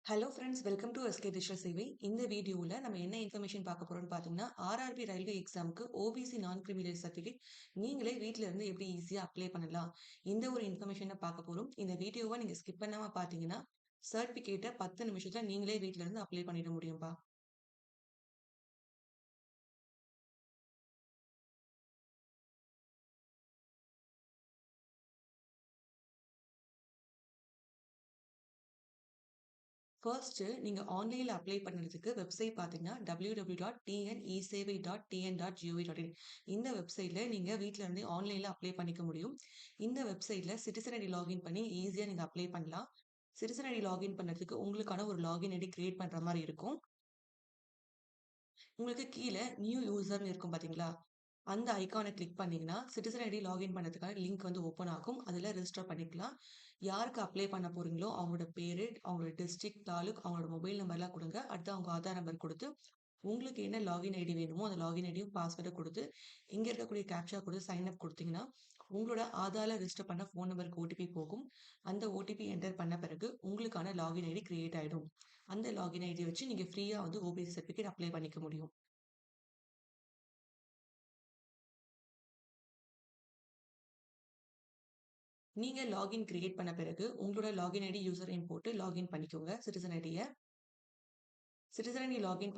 Hello friends, welcome to SK Disha சேவை. இந்த வீடியோவில் நம்ம என்ன இன்ஃபர்மேஷன் பார்க்க போறோம்னு பார்த்தீங்கன்னா, ஆர்ஆர்பி ரயில்வே எக்ஸாமுக்கு ஓபிசி நான் கிரிமினல் சர்டிஃபிகேட் நீங்களே வீட்டில இருந்து எப்படி ஈஸியாக அப்ளை பண்ணலாம். இந்த ஒரு இன்ஃபர்மேஷனை பார்க்க போறோம். இந்த வீடியோவை நீங்கள் ஸ்கிப் பண்ணாம பார்த்தீங்கன்னா, சர்டிஃபிகேட்டை 10 நிமிஷத்துல நீங்களே வீட்டில இருந்து அப்ளை பண்ணிட முடியும்பா. ஃபர்ஸ்ட் நீங்க ஆன்லைன்ல அப்ளை பண்ணுறதுக்கு வெப்சைட் பார்த்தீங்கன்னா www.tnesevai.tn.gov.in. இந்த வெப்சைட்ல நீங்க வீட்ல இருந்தே ஆன்லைன்ல அப்ளை பண்ணிக்க முடியும். இந்த வெப்சைட்ல சிட்டிசன் ஐடி லாகின் பண்ணி ஈஸியா நீங்க அப்ளை பண்ணலாம். சிட்டிசன் ஐடி லாகின் பண்ணுறதுக்கு உங்களுக்கான ஒரு லாகின் ஐடி கிரியேட் பண்ற மாதிரி இருக்கும். உங்களுக்கு கீழே நியூ யூசர்னு இருக்கும் பாத்தீங்களா? அந்த ஐகானை கிளிக் பண்ணீங்கன்னா சிட்டிசன் ஐடி லாகின் பண்ணதுக்கான லிங்க் வந்து ஓப்பன் ஆகும். அதில் ரெஜிஸ்டர் பண்ணிக்கலாம். யாருக்கு அப்ளை பண்ண போறீங்களோ அவங்களோட பேரு, அவங்களோட டிஸ்ட்ரிக்ட், தாலுக், அவங்களோட மொபைல் நம்பர்லாம் கொடுங்க. அடுத்து அவங்க ஆதார் நம்பர் கொடுத்து உங்களுக்கு என்ன லாகின் ஐடி வேணுமோ அந்த லாகின் ஐடியும் பாஸ்வேர்டும் கொடுத்து இங்க இருக்கக்கூடிய கேப்சா கொடுத்து சைன் அப் கொடுத்தீங்கன்னா உங்களோட ஆதார்ல ரெஜிஸ்டர் பண்ண ஃபோன் நம்பருக்கு ஓடிபி போகும். அந்த ஓடிபி என்டர் பண்ண பிறகு உங்களுக்கான லாகின் ஐடி கிரியேட் ஆயிடும். அந்த லாகின் ஐடியை வச்சு நீங்க ஃப்ரீயா வந்து ஓபிசி சர்டிஃபிகேட் அப்ளை பண்ணிக்க முடியும். நீங்க லாகின் கிரியேட் பண்ண பிறகு உங்களோட லாகின் ஐடி யூசர் நேம் போட்டு லாகின் பண்ணிக்கோங்க சிட்டிசன் ஐடிய. சிட்டிசன் ஐடி லாகின்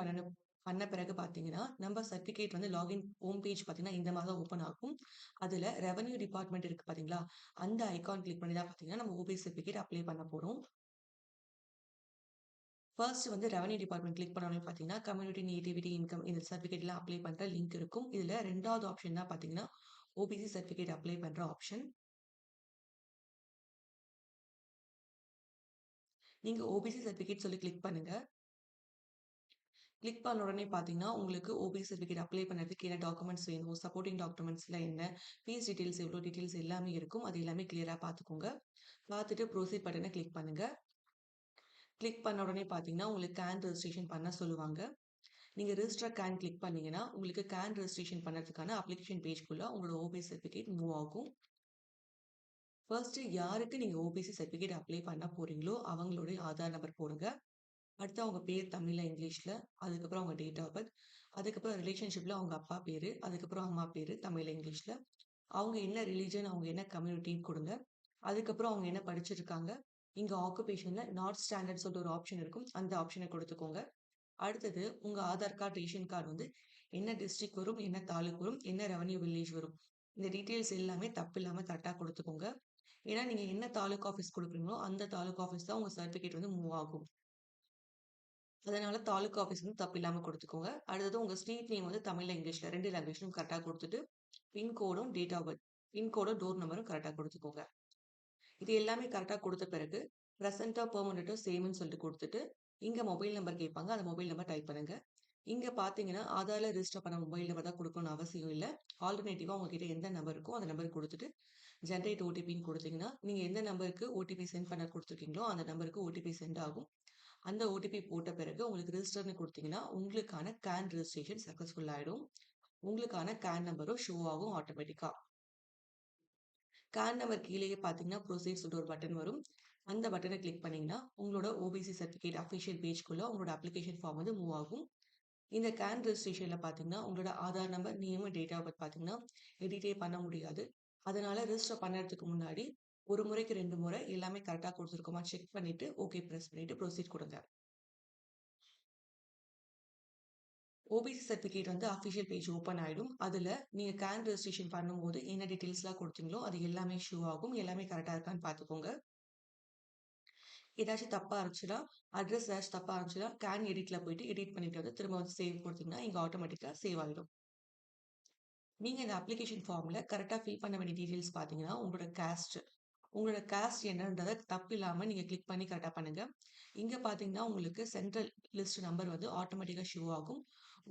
பண்ண பிறகு பார்த்தீங்கன்னா, நம்ம சர்டிஃபிகேட் வந்து லாகின் ஹோம் பேஜ் பார்த்தீங்கன்னா, இந்த மாரி தான் ஓப்பன் ஆகும். அதுல ரெவென்யூ டிபார்ட்மெண்ட் இருக்கு பார்த்தீங்களா? அந்த ஐகான் கிளிக் பண்ணி தான் பார்த்தீங்கன்னா, நம்ம ஓபிசி சர்டிஃபிகேட் அப்ளை பண்ண போறோம். ஃபர்ஸ்ட் வந்து ரெவென்யூ டிபார்ட்மெண்ட் கிளிக் பண்ணோனே பார்த்தீங்கன்னா, கம்யூனிட்டி நேட்டிவிட்டி இன்கம் இந்த சர்டிஃபிகேட்லாம் அப்ளை பண்ற லிங்க் இருக்கும். இதுல 2வது ஆப்ஷன் தான் பார்த்தீங்கன்னா, ஓபிசி சர்டிஃபிகேட் அப்ளை பண்ற ஆப்ஷன். நீங்க ஓபிசி சர்டிஃபிகேட் சொல்லி கிளிக் பண்ணுங்க. கிளிக் பண்ண உடனே பார்த்தீங்கன்னா, உங்களுக்கு ஓபிசி சர்டிஃபிகேட் அப்ளை பண்ணதுக்கு என்ன டாக்குமெண்ட்ஸ் வேணும், சப்போர்ட்டிங் டாக்குமெண்ட்ஸ்ல என்ன, ஃபீஸ் டீட்டெயில்ஸ் எவ்வளோ டீட்டெயில்ஸ் எல்லாமே இருக்கும். அது எல்லாமே கிளியரா பார்த்துக்கோங்க. பார்த்துட்டு ப்ரோசீட் பட்டன கிளிக் பண்ணுங்க. கிளிக் பண்ண உடனே பார்த்தீங்கன்னா, உங்களுக்கு கேன் ரெஜிஸ்ட்ரேஷன் பண்ண சொல்லுவாங்க. நீங்க ரிஜிஸ்டர் கேன் கிளிக் பண்ணீங்கன்னா, உங்களுக்கு கேன் ரெஜிஸ்ட்ரேஷன் பண்ணதுக்கான அப்ளிகேஷன் பேஜ்க்குள்ள உங்களோட ஓபிசி சர்டிஃபிகேட் மூவ் ஆகும். ஃபர்ஸ்ட் யாருக்கு நீங்க ஓபிசி சர்டிஃபிகேட் அப்ளை பண்ண போறீங்களோ, அவங்களுடைய ஆதார் நம்பர் போடுங்க. அடுத்து அவங்க பேர் தமிழ்ல, இங்கிலீஷ்ல, அதுக்கப்புறம் அவங்க டேட் ஆஃப் பர்த், அதுக்கப்புறம் ரிலேஷன்ஷிப்ல அவங்க அப்பா பேரு, அதுக்கப்புறம் அம்மா பேரு தமிழ்ல, இங்கிலீஷ்ல, அவங்க என்ன ரிலிஜன், அவங்க என்ன கம்யூனிட்டின்னு கொடுங்க. அதுக்கப்புறம் அவங்க என்ன படிச்சிருக்காங்க. இங்க ஆக்குபேஷன்ல நார்த் ஸ்டாண்டர்ட் சொல்லிட்டு ஒரு ஆப்ஷன் இருக்கும். அந்த ஆப்ஷனை கொடுத்துக்கோங்க. அடுத்தது உங்க ஆதார் கார்டு, ரேஷன் கார்டு வந்து என்ன டிஸ்ட்ரிக்ட் வரும், என்ன தாலுக் வரும், என்ன ரெவன்யூ வில்லேஜ் வரும். இந்த டீட்டெயில்ஸ் எல்லாமே தப்பு இல்லாம கரெக்டா கொடுத்துக்கோங்க. ஏன்னா நீங்க என்ன தாலுக் ஆஃபீஸ் கொடுக்குறீங்களோ அந்த தாலுக் ஆஃபீஸ் தான் உங்க சர்டிஃபிகேட் வந்து மூவ் ஆகும். அதனால தாலுக்கா ஆஃபீஸ் வந்து தப்பு இல்லாம குடுத்துக்கோங்க. அடுத்தது உங்க ஸ்ட்ரீட் நேம் வந்து தமிழ்ல, இங்கிலீஷ்ல 2 லாங்குவேஜ்லயும் கரெக்ட்டா குடுத்துட்டு, பின்கோடும், டேட் ஆஃப் பர்த், பின்கோடும், டோர் நம்பரும் கரெக்ட்டா குடுத்துக்கோங்க. இது எல்லாமே கரெக்ட்டா குடுத்த பிறகு, பிரசன்ட்டா, பெர்மனன்ட்டா சேம்ன்னு சொல்லிட்டு குடுத்துட்டு, இங்க மொபைல் நம்பர் கேட்பாங்க. அந்த மொபைல் நம்பர் டைப் பண்ணுங்க. இங்க பார்த்தீங்கன்னா, ஆதார்ல ரெஜிஸ்டர் பண்ண மொபைல் நம்பர் தான் குடுக்கணும்னு அவசியம் இல்ல. ஆல்டர்னேட்டிவா உங்ககிட்ட எந்த நம்பர் இருக்கோ, அந்த நம்பர் குடுத்துட்டு, ஜெனரேட் ஓடிபின்னு குடுத்தீங்கன்னா, நீங்க எந்த நம்பருக்கு ஓடிபி சென்ட் பண்ண குடுத்துருக்கீங்களோ, அந்த நம்பருக்கு ஓடிபி சென்ட் ஆகும். அந்த ஓடிபி போட்ட பிறகு உங்களுக்கு ரிஜிஸ்டர்ன்னு குடுத்தீங்கன்னா, உங்களுக்கான கேன் ரெஜிஸ்ட்ரேஷன் சக்சஸ்ஃபுல் ஆயிடும். உங்களுக்கான கேன் நம்பரும் ஷோ ஆகும் ஆட்டோமேட்டிக்கா. கேன் நம்பர் கீழேயே பார்த்தீங்கன்னா, ப்ரொசீட் சொல்லிட்டு ஒரு பட்டன் வரும். அந்த பட்டன கிளிக் பண்ணீங்கன்னா, உங்களோட ஓபிசி சர்டிஃபிகேட் அஃபிஷியல் பேஜ்க்குள்ள உங்களோட அப்ளிகேஷன் ஃபார்ம் வந்து மூவ் ஆகும். இந்த கேன் ரெஜிஸ்ட்ரேஷன்ல பார்த்தீங்கன்னா, உங்களோட Aadhaar number, name, date of birth பார்த்தீங்கன்னா, எடிட்டே பண்ண முடியாது. அதனால ரெஜிஸ்டர் பண்ணறதுக்கு முன்னாடி, 1 முறைக்கு 2 முறை எல்லாமே கரெக்ட்டா குடுத்துருக்கோமா செக் பண்ணிட்டு, ஓகே பிரஸ் பண்ணிட்டு ப்ரொசீட் குடுங்க. ஓபிசி சர்டிஃபிகேட் வந்து அஃபிஷியல் பேஜ் ஓப்பன் ஆயிடும். அதுல நீங்க கேன் ரெஜிஸ்ட்ரேஷன் பண்ணும்போது என்ன டீட்டெயில்ஸ்லாம் குடுத்தீங்களோ, அது எல்லாமே ஷோ ஆகும். எல்லாமே கரெக்ட்டா இருக்கான்னு பார்த்துக்கோங்க. ஏதாச்சும் தப்பா இருந்துச்சுன்னா, அட்ரஸ் ஏதாச்சும் தப்பா இருந்துச்சுன்னா, கேன் எடிட்ல போயிட்டு எடிட் பண்ணிட்டு வந்து திரும்ப வந்து சேவ் குடுத்தீங்கன்னா, இங்க ஆட்டோமேட்டிக்கா சேவ் ஆயிடும். நீங்க இந்த அப்ளிகேஷன் ஃபார்ம்ல கரெக்ட்டா ஃபில் பண்ண வேண்டிய டீட்டெயில்ஸ் பார்த்தீங்கன்னா, உங்களோட காஸ்ட் என்னன்றத தப்பில்லாம நீங்க கிளிக் பண்ணி கரெக்ட்டா பண்ணுங்க. இங்க பார்த்தீங்கன்னா, உங்களுக்கு சென்ட்ரல் லிஸ்ட் நம்பர் வந்து ஆட்டோமேட்டிக்கா ஷோ ஆகும்.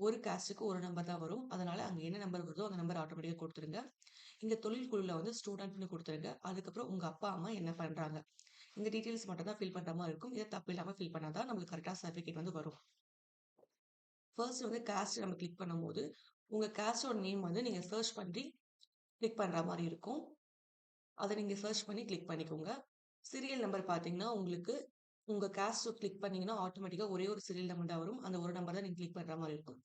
ஒரு காஸ்ட்க்கு ஒரு நம்பர் தான் வரும். அதனால அங்க என்ன நம்பர் வருதோ அந்த நம்பர் ஆட்டோமேட்டிக்கா குடுத்துருங்க. இங்க தொழில் குழுல வந்து ஸ்டூடண்ட்ன்னு குடுத்துருங்க. அதுக்கப்புறம் உங்க அப்பா, அம்மா என்ன பண்றாங்க? இந்த டீட்டெயில்ஸ் மட்டும் தான் ஃபில் பண்ற மாரி இருக்கும். இத தப்பில்லாம ஃபில் பண்ணா தான் நம்மளுக்கு கரெக்ட்டா சர்டிஃபிகேட் வந்து வரும். ஃபர்ஸ்ட் வந்து காஸ்ட் நம்ம கிளிக் பண்ணும்போது, உங்க காஸ்ட்டோட நேம் வந்து நீங்க சர்ச் பண்ணி கிளிக் பண்ற மாரி இருக்கும். அத நீங்க சர்ச் பண்ணி கிளிக் பண்ணிக்கோங்க. சீரியல் நம்பர் பார்த்தீங்கன்னா, உங்களுக்கு உங்க காஸ்ட் கிளிக் பண்ணீங்கன்னா, ஆட்டோமேட்டிக்கா ஒரே ஒரு சீரியல் நம்பர் தான் வரும். அந்த ஒரு நம்பர் தான் நீங்க கிளிக் பண்ற மாரி இருக்கும்.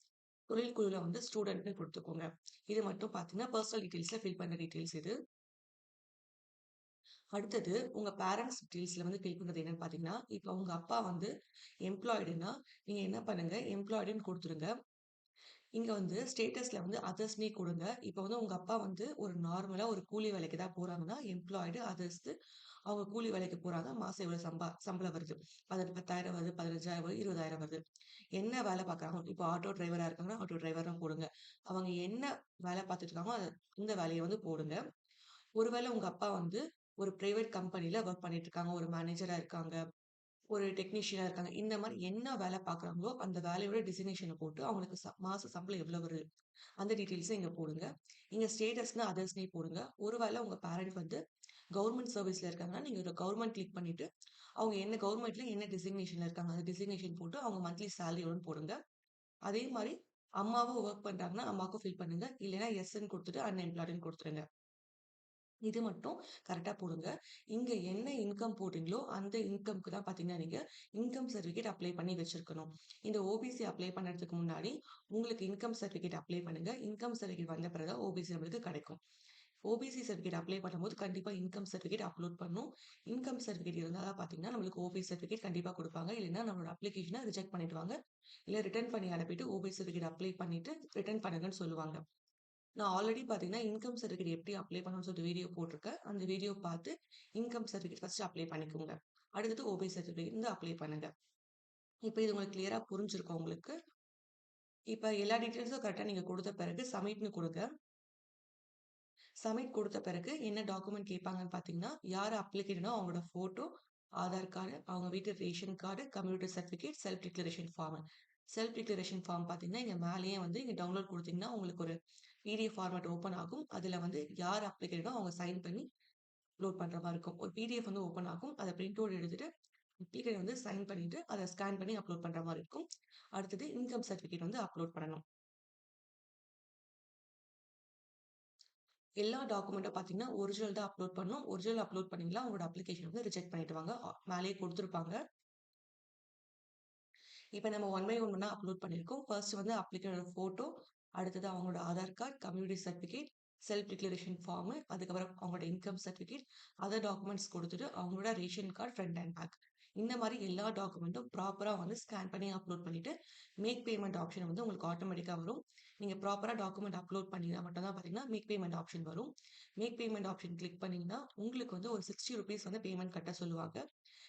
தொழில் குழுல வந்து ஸ்டூடண்ட்ன்னு குடுத்துக்கோங்க. இது மட்டும் பார்த்தீங்கன்னா, பெர்சனல் டீட்டெயில்ஸ்ல ஃபில் பண்ற டீட்டெயில்ஸ் இது. அடுத்தது உங்க பேரன்ட்ஸ் டீட்டெயில்ஸ்ல வந்து ஃபில் பண்றது என்னன்னு பார்த்தீங்கன்னா, இப்ப உங்க அப்பா வந்து எம்ப்ளாய்டுன்னா, நீங்க என்ன பண்ணுங்க, எம்ப்ளாய்டுன்னு குடுத்துருங்க. இங்க வந்து ஸ்டேட்டஸ்ல வந்து அதர்ஸ்ன்னே குடுங்க. இப்ப வந்து உங்க அப்பா வந்து ஒரு நார்மலா ஒரு கூலி வேலைக்கு தான் போறாங்கன்னா, எம்ப்ளாய்டு அதர்ஸ்து அவங்க கூலி வேலைக்கு போறாங்க. மாசம் இவ்வளோ சம்பளம் வருது. அது 10,000 வருது, 15,000 வருது, 20,000 வருது. என்ன வேலை பார்க்குறாங்க? இப்போ ஆட்டோ டிரைவரா இருக்காங்கன்னா, ஆட்டோ டிரைவர்ன்னு போடுங்க. அவங்க என்ன வேலை பார்த்துட்டு இருக்காங்களோ, அந்த வேலைய வந்து போடுங்க. ஒருவேளை உங்க அப்பா வந்து ஒரு பிரைவேட் கம்பெனில வொர்க் பண்ணிட்டு இருக்காங்க. ஒரு மேனேஜரா இருக்காங்க. ஒரு டெக்னீஷியனா இருக்காங்க. இந்த மாரி என்ன வேலை பார்க்குறாங்களோ, அந்த வேலையோட டெசிக்னேஷன போட்டு அவங்களுக்கு மாச சம்பளம் எவ்வளோ வருது? அந்த டீட்டெயில்ஸ இங்க போடுங்க. இங்க ஸ்டேட்டஸ்னா அதர்ஸ்ன்னே போடுங்க. ஒருவேளை உங்க பேரண்ட் வந்து கவர்ன்மென்ட் சர்வீஸ்ல இருக்காங்கன்னா, நீங்க ஒரு கவர்ன்மென்ட் கிளிக் பண்ணிட்டு, அவங்க என்ன கவர்ன்மென்ட்ல என்ன டெசிக்னேஷன்ல இருக்காங்க, அந்த டெசிக்னேஷன் போட்டு அவங்க மந்த்லி சேலரி எவ்வளோன்னு போடுங்க. அதே மாரி அம்மாவும் வொர்க் பண்றாங்கன்னா, அம்மாவுக்கும் ஃபில் பண்ணுங்க. இல்லைன்னா எஸ்ன்னு குடுத்துட்டு அன்எம்ப்ளாய்டுன்னு குடுத்துருங்க. இது மட்டும் கரெக்ட்டா போடுங்க. இங்க என்ன இன்கம் போடுறீங்களோ, அந்த இன்கம்க்கு தான் பார்த்தீங்கன்னா, நீங்க இன்கம் சர்டிஃபிகேட் அப்ளை பண்ணி வச்சிருக்கணும். இந்த ஓபிசி அப்ளை பண்றதுக்கு முன்னாடி, உங்களுக்கு இன்கம் சர்டிஃபிகேட் அப்ளை பண்ணுங்க. இன்கம் சர்டிஃபிகேட் வந்த பிறகு தான் ஓபிசி நம்மளுக்கு கிடைக்கும். ஓபிசி சர்டிஃபிகேட் அப்ளை பண்ணும்போது கண்டிப்பா இன்கம் சர்டிஃபிகேட் அப்லோட் பண்ணணும். இன்கம் சர்டிஃபிகேட் இருந்தா தான் பார்த்தீங்கன்னா, நம்மளுக்கு ஓபிசி சர்டிஃபிகேட் கண்டிப்பா குடுப்பாங்க. இல்லைன்னா நம்மளோட அப்ளிகேஷன ரிஜெக்ட் பண்ணிடுவாங்க. இல்ல ரிட்டர்ன் பண்ணி அனுப்பிட்டு ஓபிசி சர்டிஃபிகேட் அப்ளை பண்ணிட்டு ரிட்டர்ன் பண்ணுங்கன்னு சொல்லுவாங்க. நான் ஆல்ரெடி பார்த்தீங்கன்னா, இன்கம் சர்டிஃபிகேட் எப்படி அப்ளை பண்ணணும்னு சொல்லிட்டு வீடியோ போட்டிருக்கேன். அந்த வீடியோ பார்த்து இன்கம் சர்டிஃபிகேட் ஃபர்ஸ்ட் அப்ளை பண்ணிக்கோங்க. அடுத்தது ஓபிசி சர்டிஃபிகேட் வந்து அப்ளை பண்ணுங்க. இப்ப இது உங்களுக்கு கிளியரா புரிஞ்சிருக்கும் உங்களுக்கு. இப்ப எல்லா டீட்டெயில்ஸும் கரெக்ட்டா நீங்க குடுத்த பிறகு சப்மிட்ன்னு குடுங்க. சப்மிட் குடுத்த பிறகு என்ன டாக்குமெண்ட் கேட்பாங்கன்னு பார்த்தீங்கன்னா, யார் அப்ளிகேட்டனோ அவங்களோட ஃபோட்டோ, ஆதார் கார்டு, அவங்க வீட்டு ration card, community certificate, self declaration form. Self declaration form பார்த்தீங்கன்னா, இங்க மேலேயே வந்து இங்க டவுன்லோட் குடுத்தீங்கன்னா, உங்களுக்கு ஒரு பிடிஎஃப் ஃபார்மேட் ஓப்பன் ஆகும். அதுல வந்து யார் அப்ளிகேட்டனோ அவங்க சைன் பண்ணி அப்லோட் பண்ற மாரி இருக்கும். ஒரு பிடிஎஃப் வந்து ஓப்பன் ஆகும். அத பிரிண்ட் அவுட் எடுத்துட்டு, அப்ளிகேட் வந்து சைன் பண்ணிட்டு, அத ஸ்கேன் பண்ணி அப்லோட் பண்ற மாரி இருக்கும். அடுத்தது இன்கம் சர்டிஃபிகேட் வந்து அப்லோட் பண்ணணும். எல்லா டாக்குமெண்ட்டும் பார்த்தீங்கன்னா, ஒரிஜினல் தான் அப்லோட் பண்ணணும். ஒரிஜினல் அப்லோட் பண்ணீங்களா, உங்களோட அப்ளிகேஷன் வந்து ரிஜெக்ட் பண்ணிடுவாங்க. மேலேயே குடுத்துருப்பாங்க. இப்ப நம்ம ஒன் பை ஒன்னா அப்லோட் பண்ணியிருக்கோம். ஃபர்ஸ்ட் வந்து அப்ளிகேட்டோட ஃபோட்டோ, அடுத்தது அவங்களோட Aadhaar card, community certificate, self declaration form, அதுக்கப்புறம் அவங்களோட இன்கம் சர்டிஃபிகேட், அதர் டாக்குமெண்ட்ஸ் குடுத்துட்டு, அவங்களோட ration card front and back. இந்த மாரி எல்லா டாக்குமெண்ட்டும் ப்ராப்பரா வந்து ஸ்கேன் பண்ணி அப்லோட் பண்ணிட்டு, மேக் பேமெண்ட் ஆப்ஷன் வந்து உங்களுக்கு ஆட்டோமேட்டிக்கா வரும். நீங்க ப்ராப்பரா டாக்குமெண்ட் அப்லோட் பண்ணீங்கன்னா மட்டும் தான் பார்த்தீங்கன்னா, மேக் பேமெண்ட் ஆப்ஷன் வரும். மேக் பேமெண்ட் ஆப்ஷன் கிளிக் பண்ணீங்கன்னா, உங்களுக்கு வந்து ஒரு ₹60 வந்து பேமெண்ட் கட்ட சொல்லுவாங்க.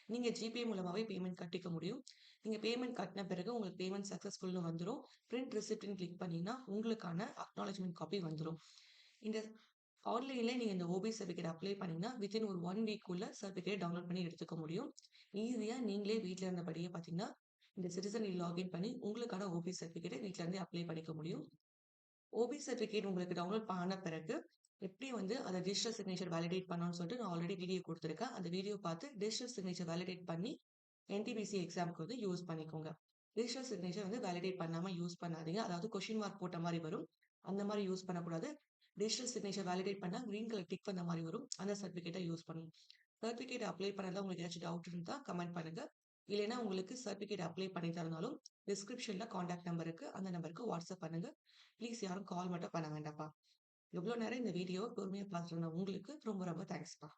நீங்க ஜிபே மூலமாவே பேமெண்ட் கட்டிக்க முடியும். நீங்க பேமெண்ட் கட்டின பிறகு உங்களுக்கு பேமெண்ட் சக்சஸ்ஃபுல்னு வந்துரும். பிரிண்ட் ரிசிப்ட்ன்னு கிளிக் பண்ணீங்கன்னா, உங்களுக்கான அக்னாலஜ்மென்ட் காப்பி வந்துரும். இந்த ஆன்லைன்ல நீங்க இந்த ஓபிசி சர்டிஃபிகேட் அப்ளை பண்ணீங்கன்னா, வித்தின் ஒரு 1 வீக்குள்ள சர்டிஃபிகேட் டவுன்லோட் பண்ணி எடுத்துக்க முடியும். ஈஸியா நீங்களே வீட்ல இருந்தபடியே பார்த்தீங்கன்னா, இந்த சிட்டிசன் லாகின் பண்ணி உங்களுக்கான ஓபிசி சர்டிஃபிகேட்ட வீட்ல இருந்தே அப்ளை பண்ணிக்க முடியும். ஓபிசி சர்டிஃபிகேட் உங்களுக்கு டவுன்லோட் ஆன பிறகு, எப்படி வந்து அத டிஜிட்டல் சிக்னேச்சர் வேலிடேட் பண்ணணும்னு சொல்லிட்டு நான் ஆல்ரெடி வீடியோ குடுத்துருக்கேன். அந்த வீடியோ பார்த்து டிஜிட்டல் சிக்னேச்சர் வேலிடேட் பண்ணி என்டிபிசி எக்ஸாம்க்கு வந்து யூஸ் பண்ணிக்கோங்க. டிஜிட்டல் சிக்னேச்சர் வந்து வேலிடேட் பண்ணாம யூஸ் பண்ணாதீங்க. அதாவது கொஸ்டின் மார்க் போட்ட மாரி வரும். அந்த மாரி யூஸ் பண்ணக்கூடாது. டிஜிட்டல் சிக்னேச்சர் வேலிடேட் பண்ணா கிரீன் கலர் டிக் வந்த மாரி வரும். அந்த சர்டிஃபிகேட்ட யூஸ் பண்ணணும். சர்டிஃபிகேட் அப்ளை பண்ணதுல உங்களுக்கு ஏதாச்சும் டவுட் இருந்தா கமெண்ட் பண்ணுங்க. இல்லைன்னா உங்களுக்கு சர்டிஃபிகேட் அப்ளை பண்ணி தரனாலும் டிஸ்கிரிப்ஷன்ல கான்டாக்ட் நம்பர் இருக்கு. அந்த நம்பருக்கு வாட்ஸ்அப் பண்ணுங்க. ப்ளீஸ் யாரும் கால் மட்டும் பண்ண வேண்டாம்ப்பா. இவ்ளோ நேரம் இந்த வீடியோவ பொறுமையா பார்த்துட்டு இருந்த உங்களுக்கு ரொம்ப ரொம்ப தேங்க்ஸ்ப்பா.